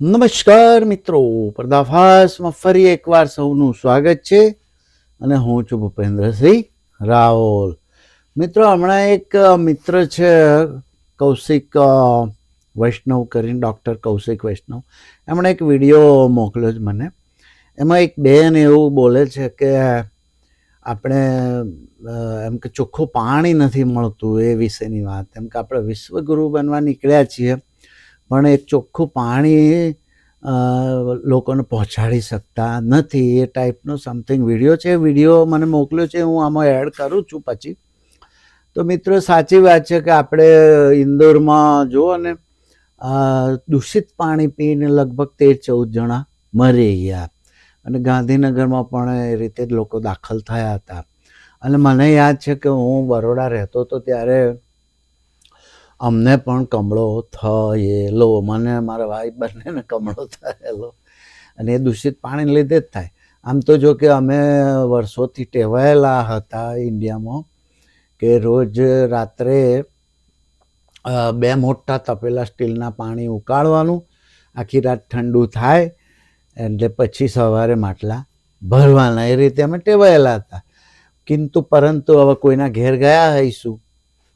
નમસ્કાર મિત્રો, પર્દાફાશમાં ફરી એકવાર સૌનું સ્વાગત છે અને હું છું ભૂપેન્દ્રસિંહ રાઓલ. મિત્રો, હમણાં એક મિત્ર છે કૌશિક વૈષ્ણવ કરીને, ડૉક્ટર કૌશિક વૈષ્ણવ, એમણે એક વિડીયો મોકલ્યો છે મને. એમાં એક બેન એવું બોલે છે કે આપણે એમ કે ચોખ્ખું પાણી નથી મળતું એ વિશેની વાત. એમ કે આપણે વિશ્વગુરુ બનવા નીકળ્યા છીએ પણ એક ચોખ્ખું પાણી લોકોને પહોંચાડી શકતા નથી, એ ટાઈપનો સમથિંગ વિડીયો છે. વિડીયો મને મોકલ્યો છે, હું આમાં એડ કરું છું પછી. તો મિત્રો, સાચી વાત છે કે આપણે ઇન્દોરમાં જુઓ ને, દૂષિત પાણી પીને લગભગ 13-14 જણા મરી ગયા અને ગાંધીનગરમાં પણ એ રીતે જ લોકો દાખલ થયા હતા. અને મને યાદ છે કે હું બરોડા રહેતો હતો ત્યારે અમને પણ કમળો થયેલો, મને મારા ભાઈ બંનેને કમળો થયેલો, અને એ દૂષિત પાણીને લીધે જ થાય. આમ તો જો કે અમે વર્ષોથી ટેવાયેલા હતા ઇન્ડિયામાં કે રોજ રાત્રે 2 મોટા તપેલા સ્ટીલના પાણી ઉકાળવાનું, આખી રાત ઠંડુ થાય એટલે પછી સવારે માટલા ભરવાના, એ રીતે અમે ટેવાયેલા હતા. પરંતુ હવે કોઈના ઘેર ગયા હઈશું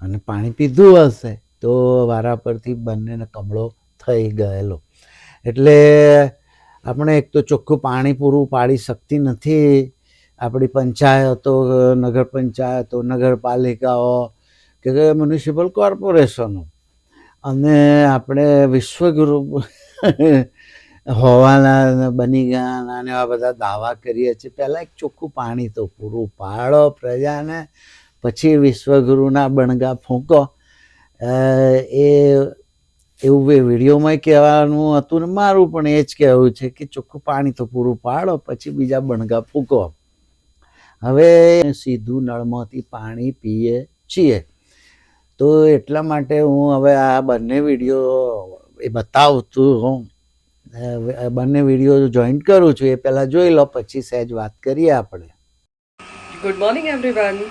અને પાણી પીધું હશે તો વારા પરથી બંનેને કમળો થઈ ગયેલો. એટલે આપણે એક તો ચોખ્ખું પાણી પૂરું પાડી શકતી નથી આપણી પંચાયતો, નગર પંચાયતો, નગરપાલિકાઓ કે મ્યુનિસિપલ કોર્પોરેશનો. અને આપણે વિશ્વગુરુ હોવાના બની ગયા અને આવા બધા દાવા કરીએ છીએ. પહેલાં એક ચોખ્ખું પાણી તો પૂરું પાડો પ્રજાને, પછી વિશ્વગુરુના બણગા ફૂંકો. એવું એ વિડીયોમાં કહેવાનું હતું ને મારું પણ એ જ કહેવું છે કે ચોખ્ખું પાણી તો પૂરું પાડો, પછી બીજા બણગા ફૂંકો. હવે સીધું નળમાંથી પાણી પીએ છીએ, તો એટલા માટે હું હવે આ બંને વિડીયો એ બતાવતું હું બંને વિડીયો જોઈન્ટ કરું છું. એ પહેલાં જોઈ લો, પછી સહેજ વાત કરીએ આપણે. Good morning everyone.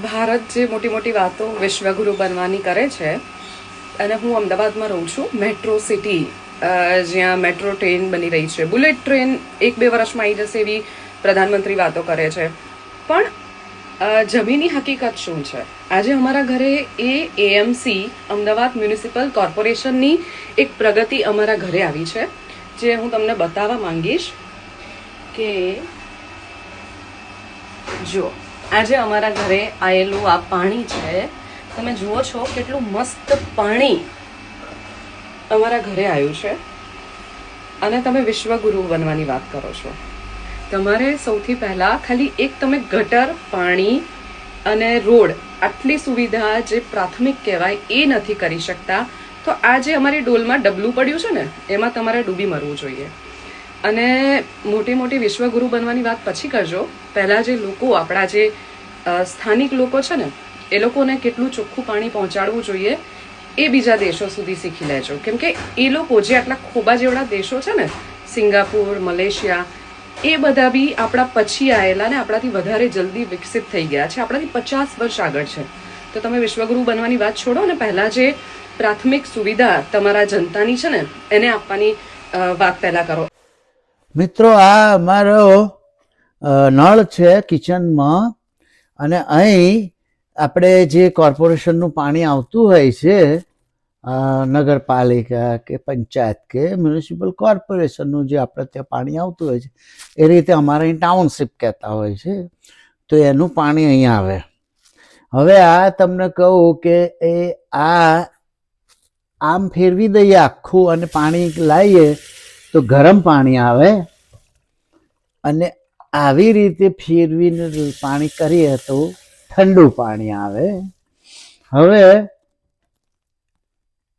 ભારત જે મોટી મોટી વાતો વિશ્વગુરુ બનવાની કરે છે, અને હું અમદાવાદમાં રહું છું, મેટ્રો સિટી, જ્યાં મેટ્રો ટ્રેન બની રહી છે, બુલેટ ટ્રેન 1-2 વર્ષમાં આવી જશે એવી પ્રધાનમંત્રી વાતો કરે છે. પણ જમીની હકીકત શું છે? આજે અમારા ઘરે એએમસી અમદાવાદ મ્યુનિસિપલ કોર્પોરેશનની એક પ્રગતિ અમારા ઘરે આવી છે, જે હું તમને બતાવવા માંગીશ. કે જો આજે અમારા ઘરે આવેલું આ પાણી છે, તમે જુઓ છો કેટલું મસ્ત પાણી અમારા ઘરે આવ્યું છે. અને તમે વિશ્વગુરુ બનવાની વાત કરો છો. તમારે સૌથી પહેલા ખાલી એક તમે ગટર, પાણી અને રોડ, આટલી સુવિધા જે પ્રાથમિક કહેવાય એ નથી કરી શકતા, તો આ જે અમારી ડોલમાં ડબલું પડ્યું છે ને, એમાં તમારે ડૂબી મરવું જોઈએ. અને મોટી મોટી વિશ્વગુરુ બનવાની વાત પછી કરજો. પહેલા જે લોકો, આપણા જે સ્થાનિક લોકો છે ને, એ લોકોને કેટલું ચોખ્ખું પાણી પહોંચાડવું જોઈએ એ બીજા દેશો સુધી શીખી લેજો. કેમ કે એ લોકો જે આટલા ખોબા જેવડા દેશો છે ને, સિંગાપુર, મલેશિયા, એ બધા બી આપણા પછી આવેલા ને આપણાથી વધારે જલ્દી વિકસિત થઈ ગયા છે, આપણાથી 50 વર્ષ આગળ છે. તો તમે વિશ્વગુરુ બનવાની વાત છોડો ને પહેલા જે પ્રાથમિક સુવિધા તમારા જનતાની છે ને એને આપવાની વાત પહેલા કરો. મિત્રો, આ અમારો નળ છે કિચનમાં, અને અહીં આપણે જે કોર્પોરેશનનું પાણી આવતું હોય છે, નગરપાલિકા કે પંચાયત કે મ્યુનિસિપલ કોર્પોરેશનનું જે આપણે ત્યાં પાણી આવતું હોય છે, એ રીતે અમારે અહીં ટાઉનશીપ કહેતા હોય છે, તો એનું પાણી અહીં આવે. હવે આ તમને કહું કે એ આમ ફેરવી દઈએ આખું અને પાણી લાવીએ તો ગરમ પાણી આવે, અને આવી રીતે ફેરવીને પાણી કરીએ તો ઠંડુ પાણી આવે. હવે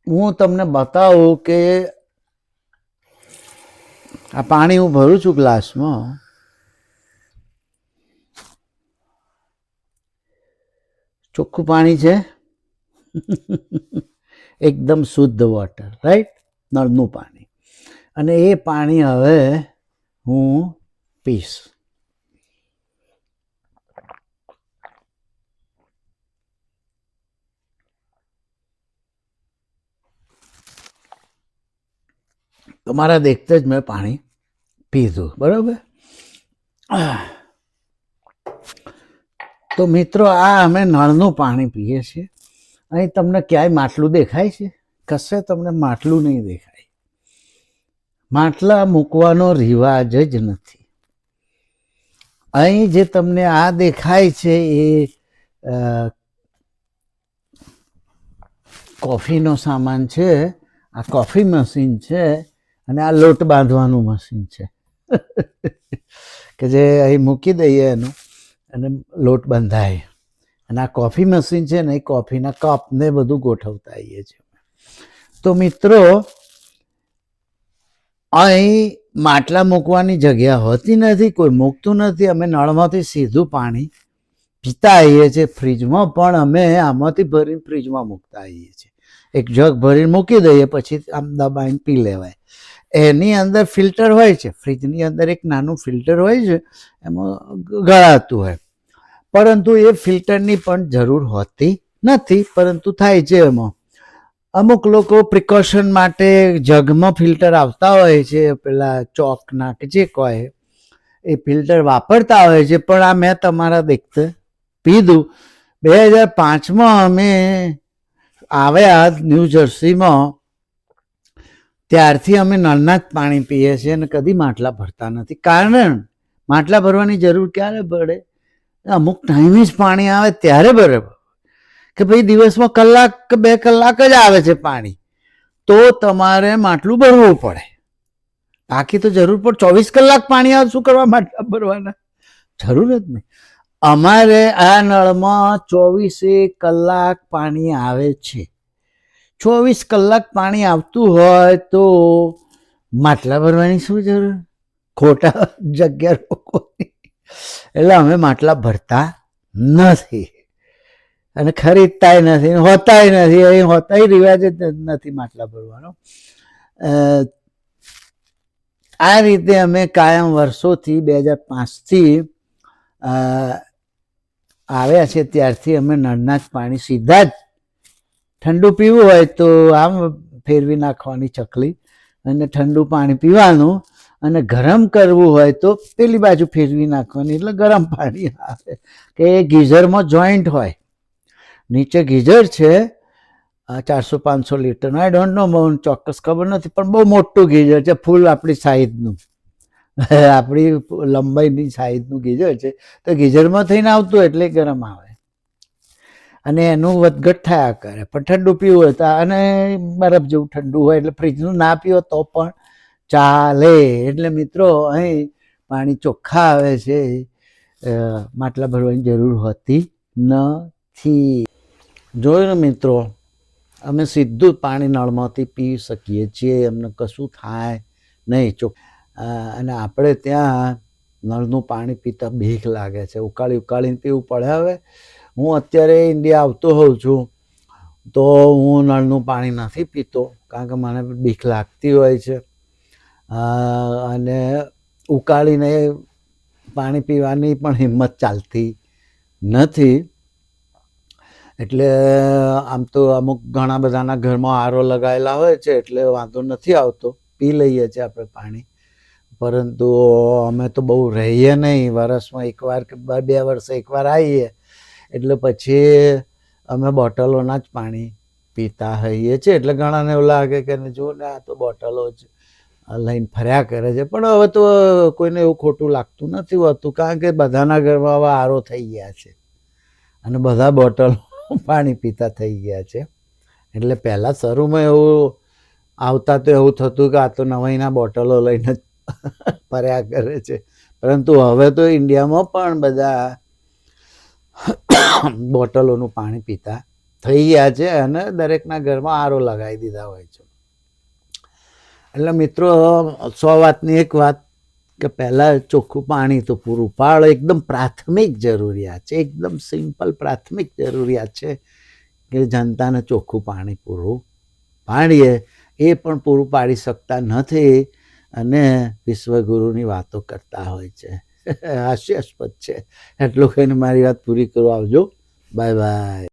હું તમને બતાવું કે આ પાણી હું ભરું છું ગ્લાસમાં. ચોખ્ખું પાણી છે, એકદમ શુદ્ધ વોટર, રાઈટ, નળનું પાણી. અને એ પાણી હવે હું પીશ. તમારા દેખતે જ મેં પાણી પીધું. બરાબર. તો મિત્રો, આ અમે નળનું પાણી પીએ છીએ. અહીં તમને ક્યાંય માટલું દેખાય છે? કશે તમને માટલું નહીં દેખાય. માટલા મૂકવાનો રિવાજ જ નથી. અહીં જે તમને આ દેખાય છે એ કોફીનો સામાન છે. આ કોફી મશીન છે અને આ લોટ બાંધવાનું મશીન છે કે જે અહીં મૂકી દઈએ એનું અને લોટ બંધાય. અને આ કોફી મશીન છે ને એ કોફીના કપ ને બધું ગોઠવતા આવીએ છીએ. તો મિત્રો, અહીં માટલા મૂકવાની જગ્યા હોતી નથી, કોઈ મૂકતું નથી. અમે નળમાંથી સીધું પાણી પીતા આવીએ છીએ. ફ્રીજમાં પણ અમે આમાંથી ભરીને ફ્રીજમાં મૂકતા આવીએ છીએ. એક જગ ભરીને મૂકી દઈએ, પછી આમ દબાઈને પી લેવાય. એની અંદર ફિલ્ટર હોય છે. ફ્રીજની અંદર એક નાનું ફિલ્ટર હોય છે, એમાં ગળાતું હોય. પરંતુ એ ફિલ્ટરની પણ જરૂર હોતી નથી, પરંતુ થાય છે એમાં. અમુક લોકો પ્રિકોશન માટે જગમાં ફિલ્ટર આવતા હોય છે, પેલા ચોકના કે જે કહે એ ફિલ્ટર વાપરતા હોય છે. પણ આ મેં તમારા દેખતે પીધું. 2005માં અમે આવ્યા ન્યૂ જર્સીમાં, ત્યારથી અમે નળના જ પાણી પીએ છીએ અને કદી માટલા ભરતા નથી. કારણ માટલા ભરવાની જરૂર ક્યારે પડે? અમુક ટાઈમે જ પાણી આવે ત્યારે બરાબર, કે ભાઈ દિવસમાં કલાક કે 2 કલાક જ આવે છે પાણી, તો તમારે માટલું ભરવું પડે. બાકી તો જરૂર પડે 24 કલાક પાણી આવે, શું કરવા માટલા ભરવાના? જરૂર જ નહીં. અમારે આ નળમાં 24 કલાક પાણી આવે છે. 24 કલાક પાણી આવતું હોય તો માટલા ભરવાની શું જરૂર? ખોટા જગ્યા રોકવાની. એટલે અમે માટલા ભરતા નથી અને ખરીદતાય નથી, હોતાય નથી. અહીં હોતાય રિવાજ જ નથી માટલા ભરવાનો. આ રીતે અમે કાયમ વર્ષોથી 2005થી આવ્યા છે, ત્યારથી અમે નળના જ પાણી સીધા જ, ઠંડુ પીવું હોય તો આમ ફેરવી નાખવાની ચકલી અને ઠંડુ પાણી પીવાનું, અને ગરમ કરવું હોય તો પેલી બાજુ ફેરવી નાખવાની, એટલે ગરમ પાણી આવે. કે ગીઝરમાં જોઈન્ટ હોય, નીચે ગીઝર છે 400-500 લીટરનું. આઈ ડોન્ટ નો, બહુ ચોક્કસ ખબર નથી, પણ બહુ મોટું ગીઝર છે, ફૂલ આપણી સાઈઝનું, આપણી લંબાઈની સાઈઝનું ગીઝર છે. તો ગીઝરમાં થઈને આવતું એટલે ગરમ આવે અને એનું વધઘટ થયા કરે. પણ ઠંડુ પીવું હોય તો, અને બરફ જેવું ઠંડુ હોય એટલે ફ્રીજનું ના પીવો તો પણ ચાલે. એટલે મિત્રો, અહીં પાણી ચોખ્ખા આવે છે, માટલા ભરવાની જરૂર હોતી નથી. જોયું ને મિત્રો, અમે સીધું પાણી નળમાંથી પી શકીએ છીએ, અમને કશું થાય નહીં. અને આપણે ત્યાં નળનું પાણી પીતા બીક લાગે છે, ઉકાળીને પીવું પડે. હવે હું અત્યારે ઇન્ડિયા આવતો હોઉં છું તો હું નળનું પાણી નથી પીતો, કારણ કે મને બીક લાગતી હોય છે અને ઉકાળીને પાણી પીવાની પણ હિંમત ચાલતી નથી. એટલે આમ તો અમુક ઘણા બધાના ઘરમાં આરો લગાવેલા હોય છે એટલે વાંધો નથી આવતો, પી લઈએ છીએ આપણે પાણી. પરંતુ અમે તો બહુ રહીએ નહીં, વર્ષમાં એકવાર કે 2 વર્ષે એકવાર આવીએ એટલે પછી અમે બોટલોના જ પાણી પીતા હોઈએ છીએ. એટલે ઘણાને એવું લાગે કે જો ને આ તો બોટલો જ લઈને ફર્યા કરે છે. પણ હવે તો કોઈને એવું ખોટું લાગતું નથી હોતું, કારણ કે બધાના ઘરમાં હવે આરો થઈ ગયા છે અને બધા બોટલો પાણી પીતા થઈ ગયા છે. એટલે પહેલાં શરૂમાં એવું આવતા તો એવું થતું કે આ તો નવાઈના બોટલો લઈને ફર્યા કરે છે. પરંતુ હવે તો ઇન્ડિયામાં પણ બધા બોટલોનું પાણી પીતા થઈ ગયા છે અને દરેકના ઘરમાં આરો લગાવી દીધા હોય છે. એટલે મિત્રો, 100 વાતની એક વાત કે પહેલાં ચોખ્ખું પાણી તો પૂરું પાડો. એકદમ પ્રાથમિક જરૂરિયાત છે, એકદમ સિમ્પલ પ્રાથમિક જરૂરિયાત છે કે જનતાને ચોખ્ખું પાણી પૂરું પાડીએ. એ પણ પૂરું પાડી શકતા નથી અને વિશ્વગુરુની વાતો કરતા હોય છે. હાસ્યાસ્પદ છે. એટલું કહીને મારી વાત પૂરી કરવા આવજો. Bye bye.